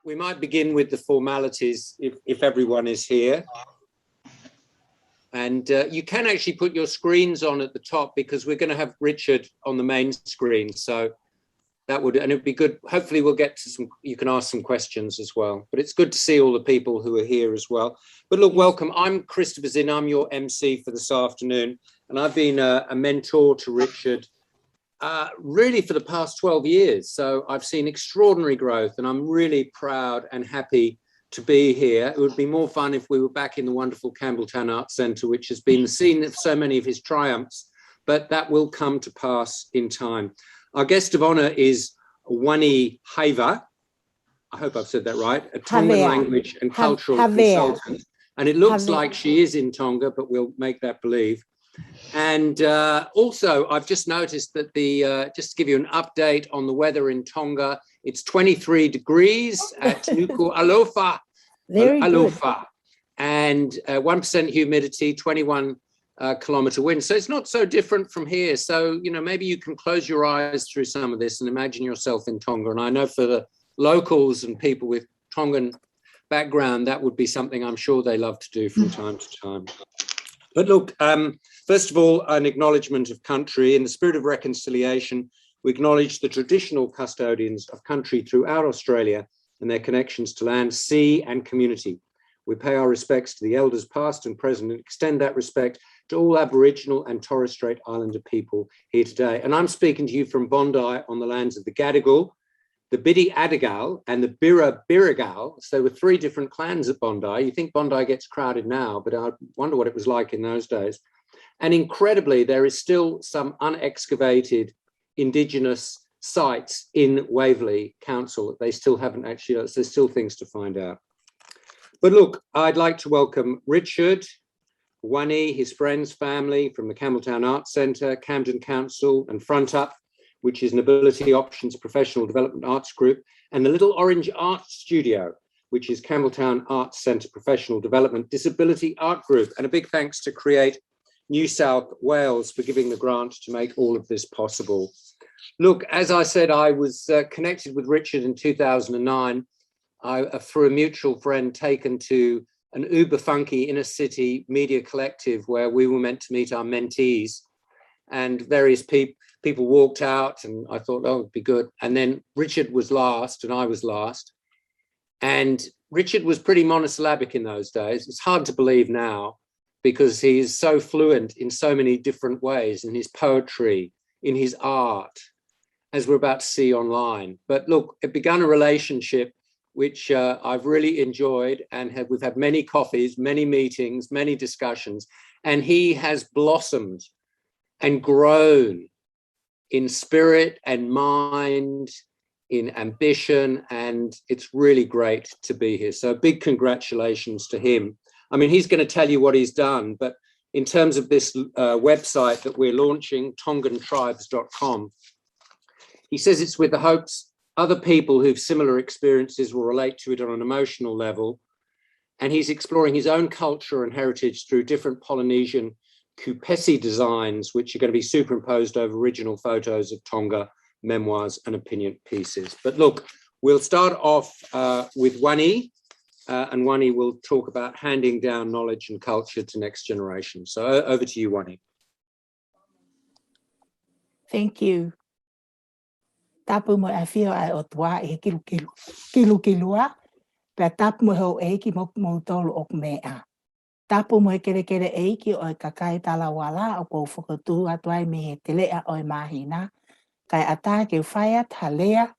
we might begin with the formalities if everyone is here. And you can actually put your screens on at the top because we're going to have Richard on the main screen. So that would, and it'd be good. Hopefully we'll get to some, you can ask some questions as well, but it's good to see all the people who are here as well. But look, welcome. I'm Christopher Zinn. I'm your MC for this afternoon. And I've been a mentor to Richard really for the past 12 years. So I've seen extraordinary growth and I'm really proud and happy to be here. It would be more fun if we were back in the wonderful Campbelltown Arts Centre, which has been the scene of so many of his triumphs, but that will come to pass in time. Our guest of honour is Wani Haiva. I hope I've said that right, a Tongan language and cultural consultant. And it looks like she is in Tonga, but we'll make that believe. And also, I've just noticed that just to give you an update on the weather in Tonga, it's 23 degrees at Nuku Alofa. Alofa. And 1% humidity, 21 kilometre wind. So it's not so different from here. So, you know, maybe you can close your eyes through some of this and imagine yourself in Tonga. And I know for the locals and people with Tongan background, that would be something I'm sure they love to do from time to time. But look, first of all, an acknowledgement of country. In the spirit of reconciliation, we acknowledge the traditional custodians of country throughout Australia and their connections to land, sea and community. We pay our respects to the elders past and present and extend that respect to all Aboriginal and Torres Strait Islander people here today. And I'm speaking to you from Bondi on the lands of the Gadigal, the Biddi Adigal and the Birra Birrigal. So there were 3 different clans at Bondi. You think Bondi gets crowded now, but I wonder what it was like in those days. And incredibly, there is still some unexcavated Indigenous sites in Waverley Council that they still haven't actually, there's still things to find out. But look, I'd like to welcome Richard, Wani, his friends, family from the Campbelltown Arts Centre, Camden Council and Front Up, which is an Ability Options Professional Development Arts Group, and the Little Orange Art Studio, which is Campbelltown Arts Centre Professional Development Disability Art Group. And a big thanks to Create New South Wales for giving the grant to make all of this possible. Look, as I said, I was connected with Richard in 2009. Through a mutual friend, taken to an uber funky inner city media collective where we were meant to meet our mentees, and various people walked out, and I thought, oh, it'd be good. And then Richard was last and I was last. And Richard was pretty monosyllabic in those days. It's hard to believe now because he is so fluent in so many different ways, in his poetry, in his art, as we're about to see online. But look, it began a relationship which I've really enjoyed, and we've had many coffees, many meetings, many discussions, and he has blossomed and grown in spirit and mind, in ambition, and it's really great to be here. So big congratulations to him. I mean, he's going to tell you what he's done, but in terms of this website that we're launching, tongantribes.com, he says it's with the hopes other people who've similar experiences will relate to it on an emotional level. And he's exploring his own culture and heritage through different Polynesian kupesi designs, which are going to be superimposed over original photos of Tonga, memoirs and opinion pieces. But look, we'll start off with Wani, and Wani will talk about handing down knowledge and culture to next generation. So over to you, Wani. Thank you. Tapu mo afio ai otwa e kilua, pe tapu mo ho e ki mo tolu ok mea. Tapu mo kere e ki o kakai talawala o ko whakatu atuai me he telea o mahina, kai ata ke whaia talea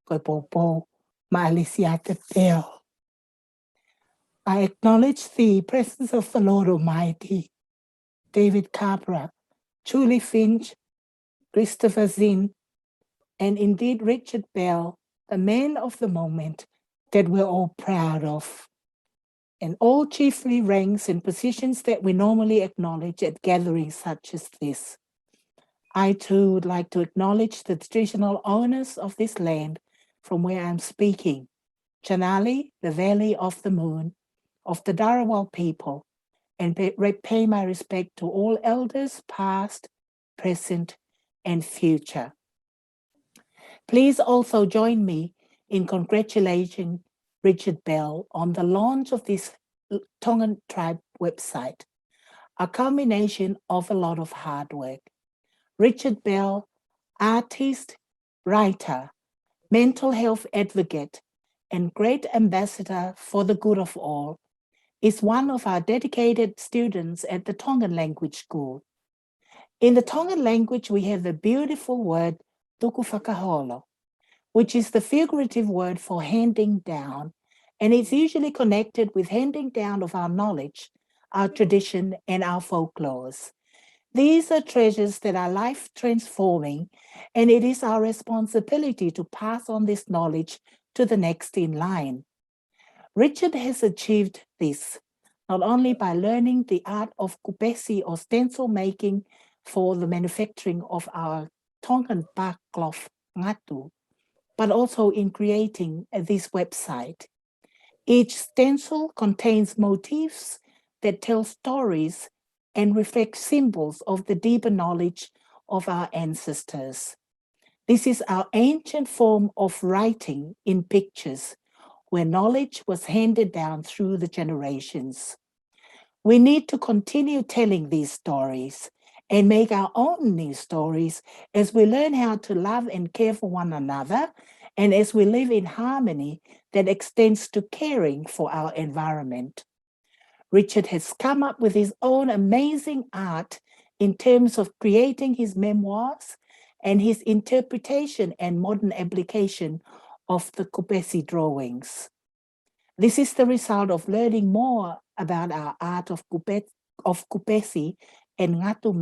ko popo ma alisia te teo. I acknowledge the presence of the Lord Almighty, David Carpenter, Julie Finch, Christopher Zinn, and indeed Richard Bell, the man of the moment that we're all proud of, and all chiefly ranks in positions that we normally acknowledge at gatherings such as this. I too would like to acknowledge the traditional owners of this land from where I'm speaking, Chanali, the Valley of the Moon, of the Darawal people, and pay my respect to all elders past, present, and future. Please also join me in congratulating Richard Bell, on the launch of this Tongan tribe website, a culmination of a lot of hard work. Richard Bell, artist, writer, mental health advocate, and great ambassador for the good of all, is one of our dedicated students at the Tongan Language School. In the Tongan language, we have the beautiful word tuku whakaholo, which is the figurative word for handing down, and it's usually connected with handing down of our knowledge, our tradition, and our folklores. These are treasures that are life transforming, and it is our responsibility to pass on this knowledge to the next in line. Richard has achieved this not only by learning the art of kupesi or stencil making for the manufacturing of our Tongan bark cloth ngatu, but also in creating this website. Each stencil contains motifs that tell stories and reflect symbols of the deeper knowledge of our ancestors. This is our ancient form of writing in pictures, where knowledge was handed down through the generations. We need to continue telling these stories and make our own new stories as we learn how to love and care for one another, and as we live in harmony that extends to caring for our environment. Richard has come up with his own amazing art in terms of creating his memoirs and his interpretation and modern application of the kupesi drawings. This is the result of learning more about our art of kupesi and ngatu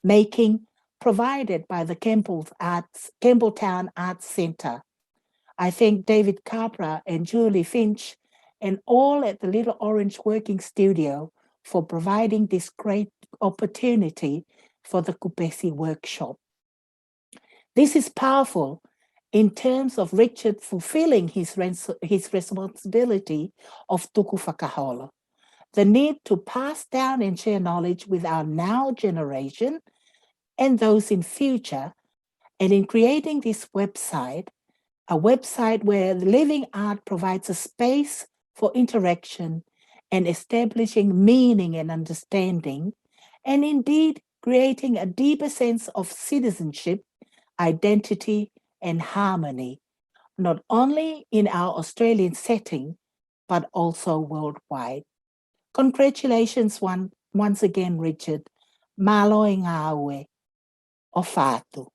making provided by the Campbelltown Arts Centre. I thank David Capra and Julie Finch and all at the Little Orange Working Studio for providing this great opportunity for the kupesi workshop. This is powerful in terms of Richard fulfilling his responsibility of tuku whakaholo, the need to pass down and share knowledge with our now generation and those in future, and in creating this website, a website where the living art provides a space for interaction and establishing meaning and understanding, and indeed creating a deeper sense of citizenship, identity, and harmony, not only in our Australian setting, but also worldwide. Congratulations once again, Richard. Malo ngāwe o whātu.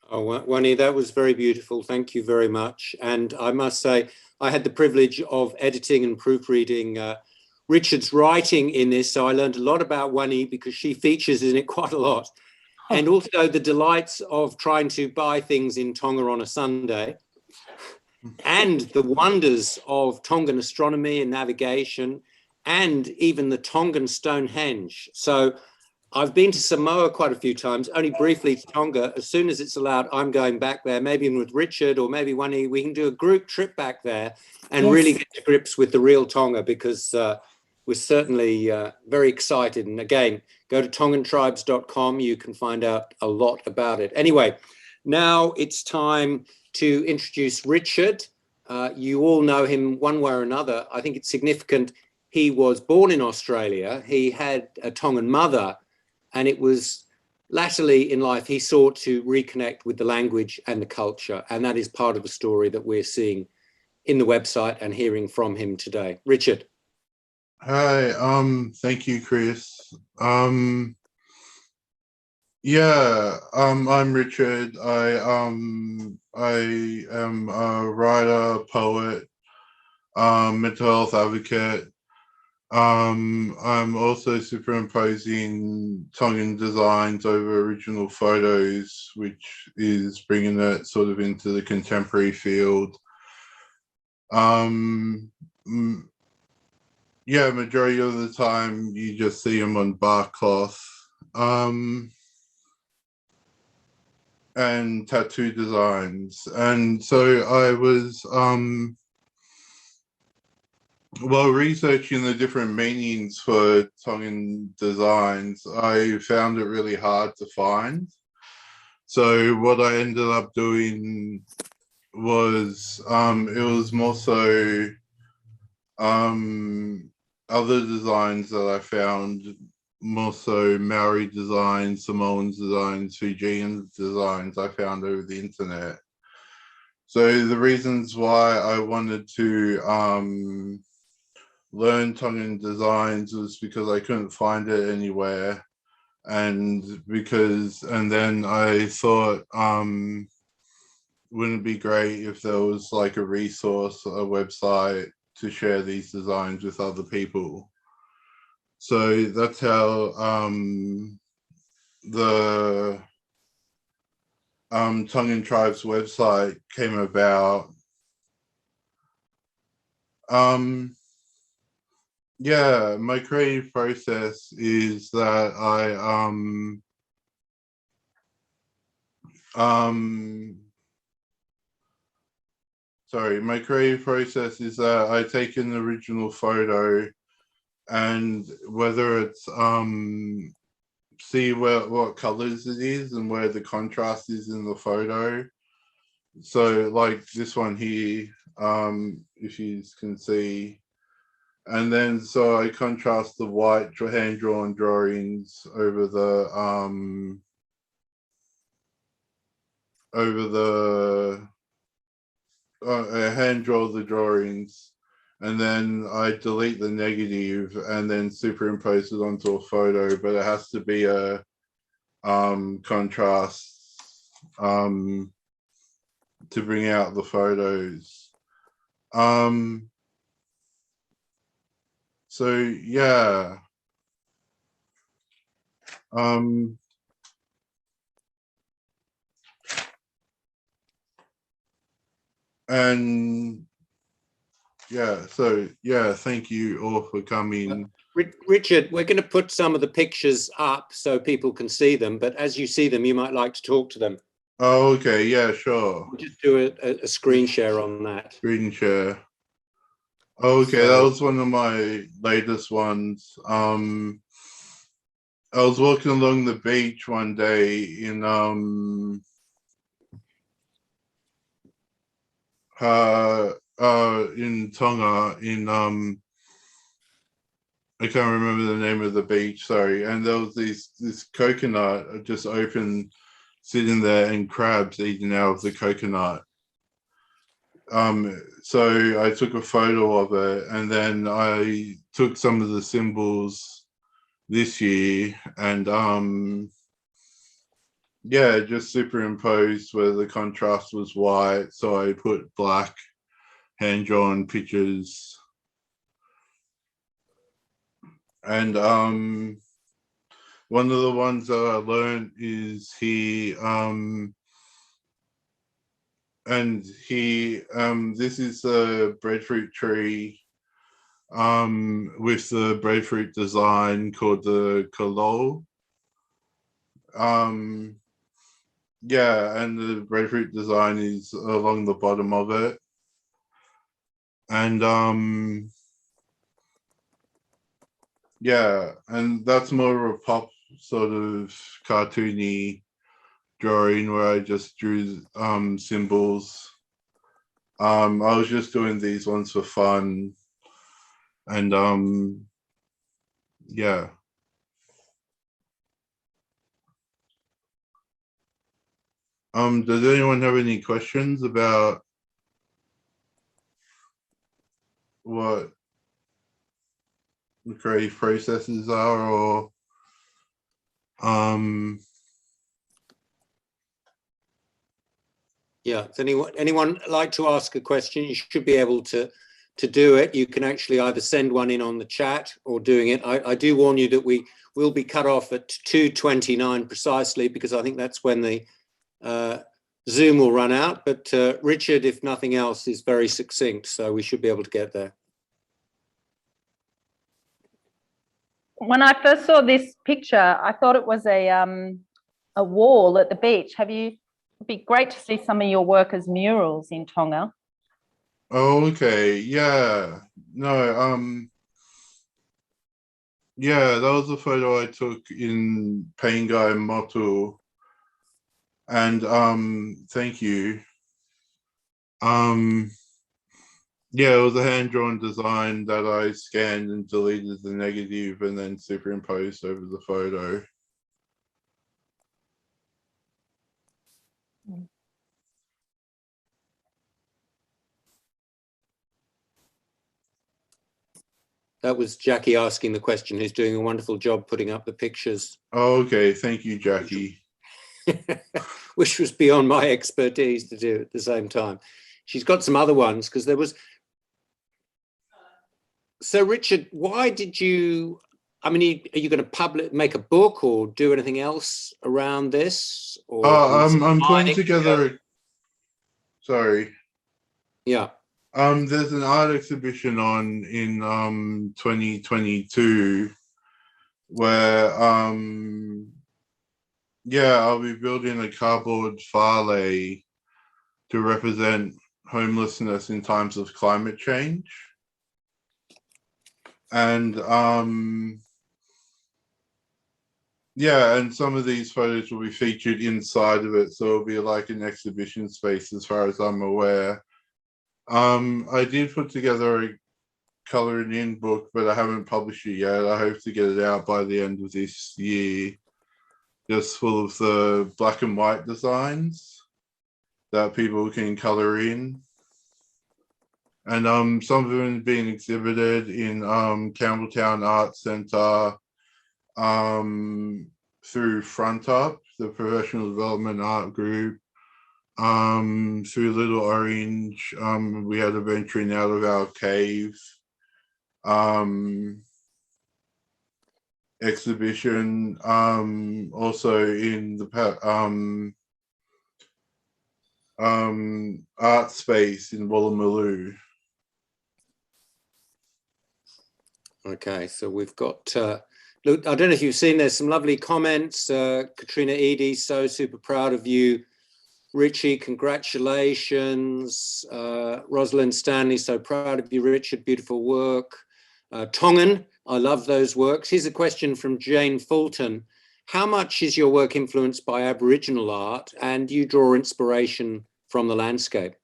Oh, Wani, that was very beautiful. Thank you very much. And I must say, I had the privilege of editing and proofreading Richard's writing in this. So I learned a lot about Wani because she features in it quite a lot. And also the delights of trying to buy things in Tonga on a Sunday, and the wonders of Tongan astronomy and navigation, and even the Tongan Stonehenge. So I've been to Samoa quite a few times, only briefly to Tonga. As soon as it's allowed, I'm going back there, maybe with Richard or maybe Wani. We can do a group trip back there and really get to grips with the real Tonga, because we're certainly very excited. And again, go to tongantribes.com. You can find out a lot about it. Anyway, now it's time to introduce Richard. You all know him one way or another. I think it's significant. He was born in Australia. He had a Tongan mother, and it was latterly in life he sought to reconnect with the language and the culture. And that is part of the story that we're seeing in the website and hearing from him today. Richard. Hi, thank you, Chris. Yeah, I'm Richard. I am a writer, poet, mental health advocate. I'm also superimposing Tongan designs over original photos, which is bringing that sort of into the contemporary field. Yeah, majority of the time you just see them on bark cloth. And tattoo designs. And so I was, while researching the different meanings for Tongan designs, I found it really hard to find. So what I ended up doing was it was more so other designs that I found, more so Maori designs, Samoan designs, Fijian designs I found over the internet. So the reasons why I wanted to learn Tongan designs was because I couldn't find it anywhere, and then I thought, wouldn't it be great if there was like a resource, a website to share these designs with other people. So that's how the Tongan Tribes website came about. Yeah, my creative process is that my creative process is that I take an original photo, and whether it's see what colors it is and where the contrast is in the photo. So like this one here, if you can see, and then so I contrast the white hand-drawn drawings over the I hand draw the drawings, and then I delete the negative and then superimpose it onto a photo, but it has to be a contrast to bring out the photos. So yeah. And yeah, so yeah, thank you all for coming. Richard, we're going to put some of the pictures up so people can see them, but as you see them, you might like to talk to them. Oh, okay, yeah, sure. We'll just do a screen share on that. Screen share. Okay, so that was one of my latest ones. I was walking along the beach one day in Tonga, in I can't remember the name of the beach, sorry. And there was this coconut just open, sitting there, and crabs eating out of the coconut. So I took a photo of it, and then I took some of the symbols this year, and yeah, just superimposed where the contrast was white. So I put black hand-drawn pictures. And one of the ones that I learned is this is a breadfruit tree with the breadfruit design called the kalo. Yeah, and the breadfruit design is along the bottom of it. And yeah, and that's more of a pop sort of cartoony drawing where I just drew symbols. I was just doing these ones for fun, and yeah. Does anyone have any questions about what the creative processes are, or yeah, does anyone like to ask a question? You should be able to do it. You can actually either send one in on the chat or doing it. I do warn you that we will be cut off at 2:29 precisely, because I think that's when the Zoom will run out. But Richard, if nothing else, is very succinct, so we should be able to get there. When I first saw this picture, I thought it was a wall at the beach. It'd be great to see some of your work as murals in Tonga. Oh, okay, yeah. No, yeah, that was a photo I took in Paingai Motu. And thank you. Yeah, it was a hand-drawn design that I scanned and deleted the negative and then superimposed over the photo. That was Jackie asking the question, who's doing a wonderful job putting up the pictures. Oh, okay, thank you, Jackie. Which was beyond my expertise to do at the same time. She's got some other ones because there was. So Richard, why did you, I mean, are you going to make a book or do anything else around this? Or I'm putting together, sorry. Yeah. There's an art exhibition on in 2022 where yeah, I'll be building a cardboard farley to represent homelessness in times of climate change. And yeah, and some of these photos will be featured inside of it, so it'll be like an exhibition space as far as I'm aware. I did put together a coloring in book, but I haven't published it yet. I hope to get it out by the end of this year, just full of the black and white designs that people can color in. And some of them have been exhibited in Campbelltown Art Centre, through Front Up, the professional development art group, through Little Orange. We had a venturing out of our cave exhibition, also in the art space in Woolloomooloo. Okay, so we've got, look, I don't know if you've seen, there's some lovely comments. Katrina Edie, so super proud of you. Richie, congratulations. Rosalind Stanley, so proud of you, Richard, beautiful work. Tongan, I love those works. Here's a question from Jane Fulton. How much is your work influenced by Aboriginal art, and do you draw inspiration from the landscape?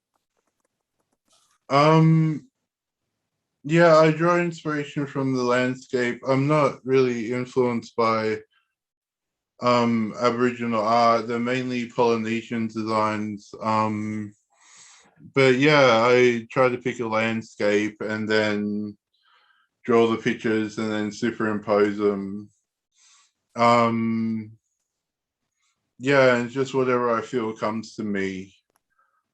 Yeah, I draw inspiration from the landscape. I'm not really influenced by Aboriginal art. They're mainly Polynesian designs. But yeah, I try to pick a landscape and then draw the pictures and then superimpose them. Yeah, and just whatever I feel comes to me,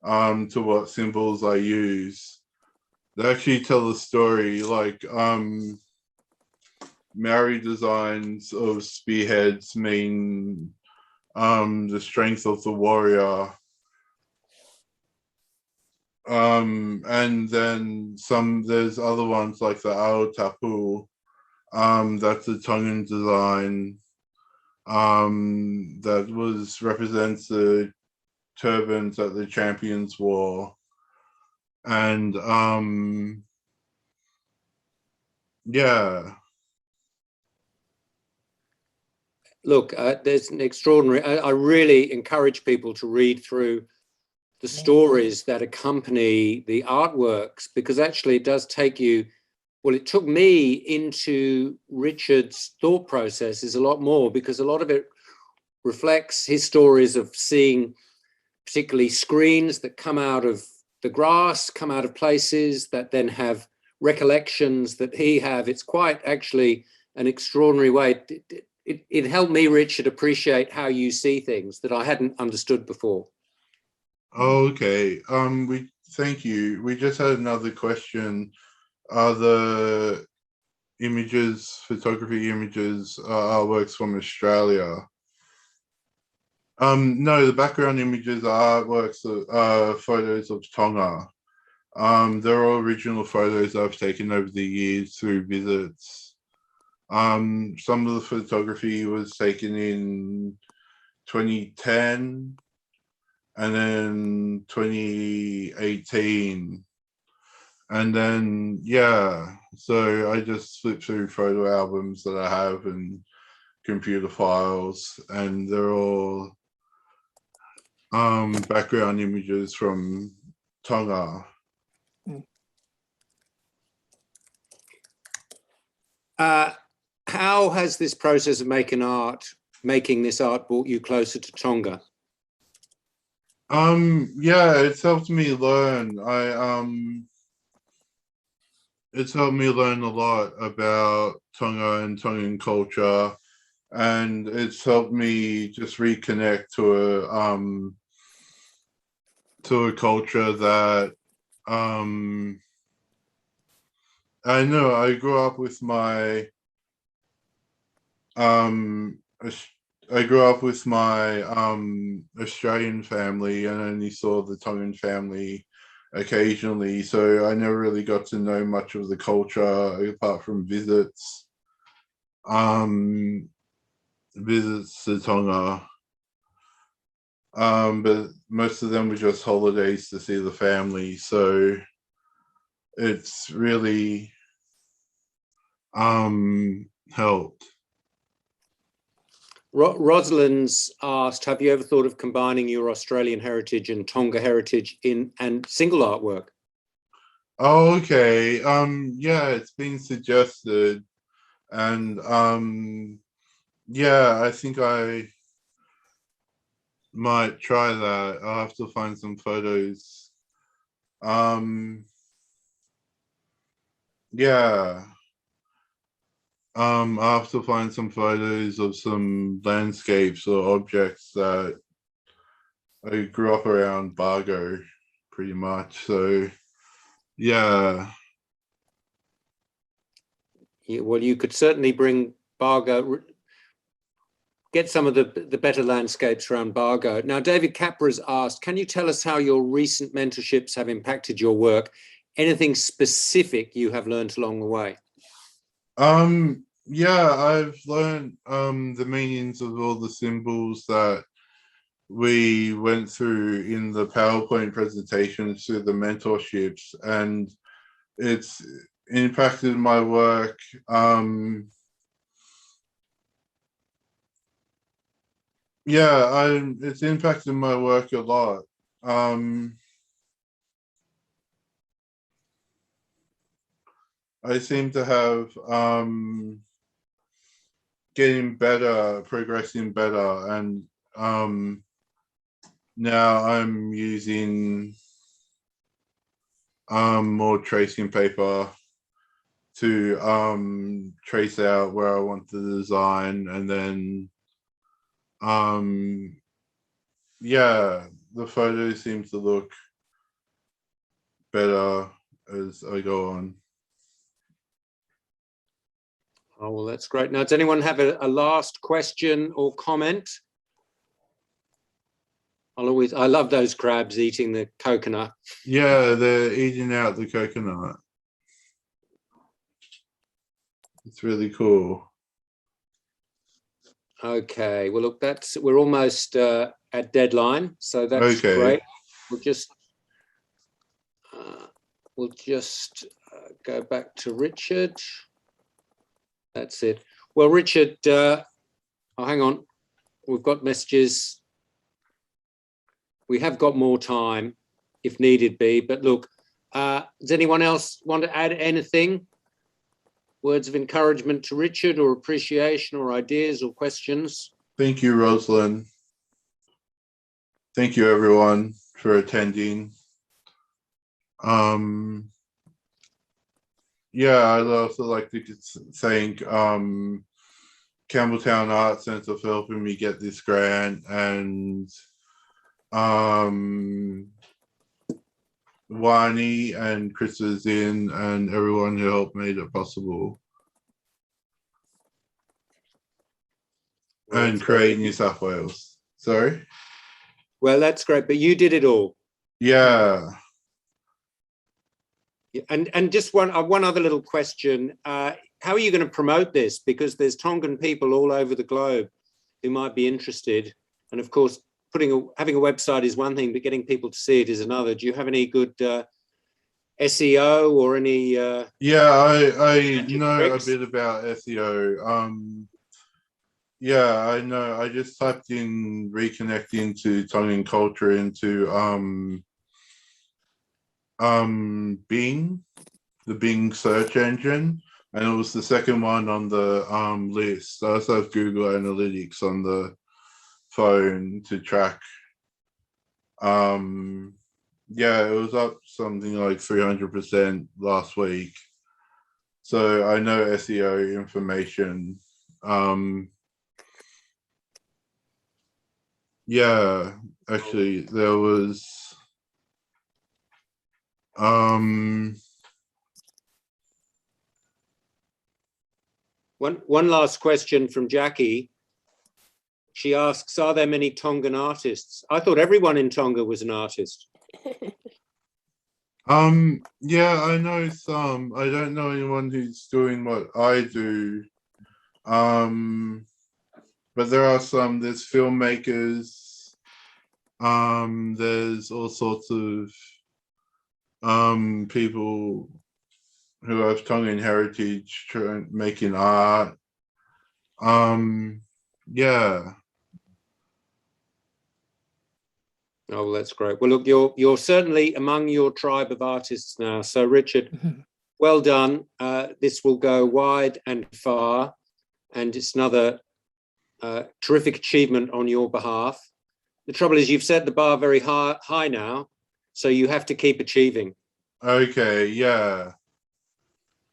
to what symbols I use. They actually tell the story, like Maori designs of spearheads mean the strength of the warrior. And then there's other ones like the Aotapu, that's a Tongan design that represents the turbans that the champions wore. And yeah. Look, there's an extraordinary, I really encourage people to read through the stories that accompany the artworks, because actually it does take you, well, it took me into Richard's thought processes a lot more, because a lot of it reflects his stories of seeing particularly screens that come out of the grass, come out of places that then have recollections that he have. It's quite actually an extraordinary way. It helped me, Richard, appreciate how you see things that I hadn't understood before. Oh, okay. Thank you. We just had another question. Are the images, photography images, artworks from Australia? No, the background images are artworks, photos of Tonga. They're all original photos I've taken over the years through visits. Some of the photography was taken in 2010 and then 2018. And then, yeah, so I just flip through photo albums that I have and computer files, and they're all background images from Tonga. How has this process of making this art brought you closer to Tonga? Yeah, it's helped me learn. It's helped me learn a lot about Tonga and Tongan culture, and it's helped me just reconnect to a culture that I know. I grew up with my Australian family, and only saw the Tongan family occasionally, so I never really got to know much of the culture apart from visits to Tonga. But most of them were just holidays to see the family, so it's really helped. Rosalind's asked, have you ever thought of combining your Australian heritage and Tonga heritage and single artwork? Oh, okay. Yeah, it's been suggested, and yeah, I think I might try that. I'll have to find some photos. Yeah. I'll have to find some photos of some landscapes or objects that I grew up around Bargo, pretty much. So, yeah. Well, you could certainly bring Bargo, get some of the better landscapes around Bargo. Now, David Capra's asked, can you tell us how your recent mentorships have impacted your work? Anything specific you have learned along the way? Yeah, I've learned the meanings of all the symbols that we went through in the PowerPoint presentations through the mentorships, and it's impacted my work. Yeah, it's impacted my work a lot. I seem to have getting better, progressing better, and now I'm using more tracing paper to trace out where I want the design, and then yeah, the photos seem to look better as I go on. Oh, well, that's great. Now, does anyone have a last question or comment? I love those crabs eating the coconut. Yeah, they're eating out the coconut. It's really cool. Okay, well, look, we're almost at deadline, so that's Okay. great. We'll just go back to Richard. That's it. Well, Richard, oh, hang on. We've got messages. We have got more time if needed be, but look, does anyone else want to add anything? Words of encouragement to Richard, or appreciation, or ideas or questions? Thank you, Rosalind. Thank you, everyone, for attending. Yeah, I'd also like to thank Campbelltown Arts Centre for helping me get this grant, and Wani and Chris Zin and everyone who helped made it possible. And Create New South Wales. Sorry? Well, that's great, but you did it all. Yeah. And just one other little question. How are you going to promote this? Because there's Tongan people all over the globe who might be interested. And of course, having a website is one thing, but getting people to see it is another. Do you have any good SEO or any? Yeah, I know tricks? A bit about SEO. Yeah, I know. I just typed in reconnecting to Tongan culture into Bing, the Bing search engine, and it was the second one on the list. I also have Google Analytics on the phone to track. Yeah, it was up something like 300% last week. So I know SEO information. Yeah, actually there was One last question from Jackie. She asks, are there many Tongan artists? I thought everyone in Tonga was an artist. yeah, I know some. I don't know anyone who's doing what I do. But there are some. There's filmmakers. There's all sorts of people who have Tongan heritage making art. Yeah. Oh, that's great. Well, look, you're certainly among your tribe of artists now. So, Richard, well done. This will go wide and far, and it's another terrific achievement on your behalf. The trouble is you've set the bar very high now, so you have to keep achieving. Okay, yeah.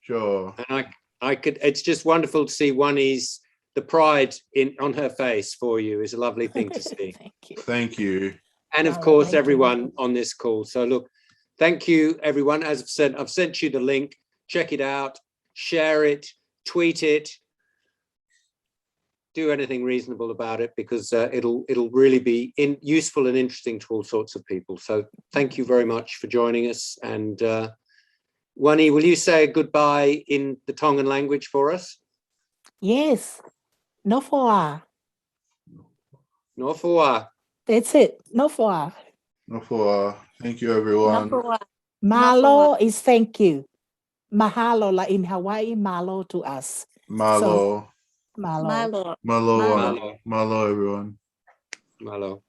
Sure. And I could, it's just wonderful to see Wani's, the pride on her face for you is a lovely thing to see. Thank you. Thank you. And of Oh, course, thank you. everyone on this call. So look, thank you, everyone. As I've said, I've sent you the link. Check it out, share it, tweet it. Do anything reasonable about it, because it'll really be useful and interesting to all sorts of people. So thank you very much for joining us. And Wani, will you say goodbye in the Tongan language for us? Yes. No foa. No foa. That's it. No foa. Thank you, everyone. Malo is thank you. Mahalo, like in Hawaii, malo to us. Malo. Malo. Malo, everyone. Malo.